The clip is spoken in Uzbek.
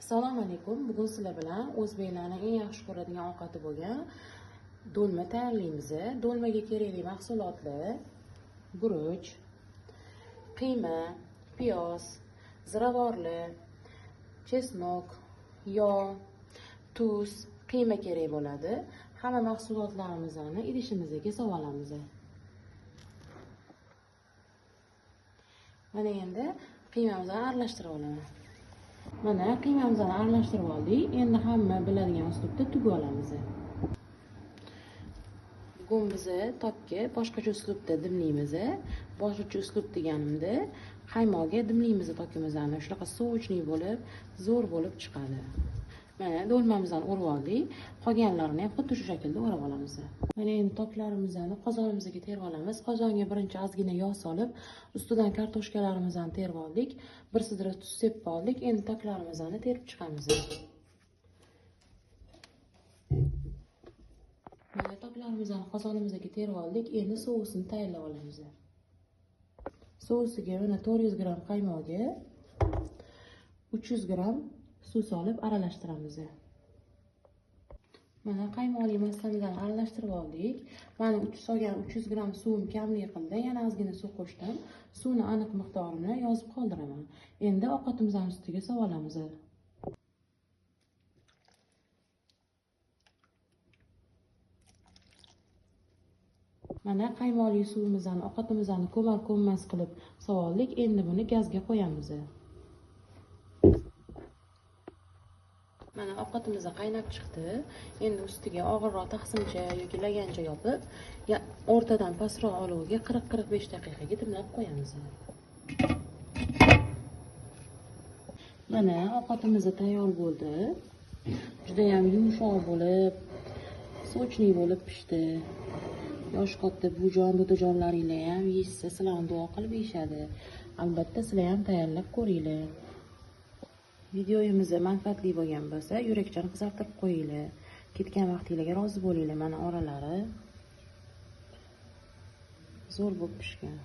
Assalomu alaykum. Bugun sizlar bilan o'zbeklarning eng yaxshi ko'radigan ovqati bo'lgan do'lma tayyorlaymiz. Do'lmaga kerakli mahsulotlar: guruch, qiyma, piyoz, ziravorli, chesnok, yog', tuz, qiyma kerak bo'ladi. Hamma mahsulotlarimizni idishimizga solib olamiz. Mana endi qiymamizni aralashtirib olaman. Mana qiymamizni aralashtirib oldik. Endi hamma biladigan uslubda tugib olamiz. Bugun biz topga boshqacha uslubda dimlaymiz. Boshqacha uslub deganimda qaymoqga dimlaymiz tokimizni. Shunaqa sovuchli bo'lib, zo'r bo'lib chiqadi. Mana do'lmamizni o'rib oldik. Qolganlarini ham xuddi shu shaklda o'rab olamiz. Mana endi toklarimizni qozonimizga terib olamiz. Qozonga birinchi ozgina yog' solib, ustidan kartoshkalarimizni terib oldik. Bir sidra tuz sepib oldik. Endi toklarimizni terib chiqamiz. Mana toklarimizni qozonimizga terib oldik. Endi sousini tayyorlab olamiz. Sousiga mana 400 gram qaymoqga 300 gram suv solib aralashtiramiz. Mana qaymoqli massamizni aralashtirib oldik. Mana solgan 300 gram suvim kamlik qildi. Yana ozgina suv qo'shdim. Suvni aniq miqdorini yozib qoldiraman. Endi ovqatimizning ustiga solib olamiz. Mana qaymoqli suvimizni ovqatimizni ko'mar-ko'mmas qilib solib oldik. Endi buni gazga qo'yamiz. Mana ovqatimiz qaynab chiqdi. Endi ustiga og'irroq taqsimcha yoki lagancha yopib, o'rtadan pastroq olovga 40-45 daqiqaga dimlab qo'yamiz. Mana ovqatimiz tayyor bo'ldi. Juda ham yumshoq bo'lib, sochli bo'lib pishdi. Yosh katta bujon, budajonlaringlar ham yeysa, sizlarni duo qilib yeyishadi. Albatta sizlar ham tayyorlab ko'ringlar. Videomiz manfaatli bo'lgan bo'lsa, yurakchan qizartirib qo'yinglar. Ketgan vaqtingizga rozi bo'linglar. Mana oralari zo'r bo'lib pishgan.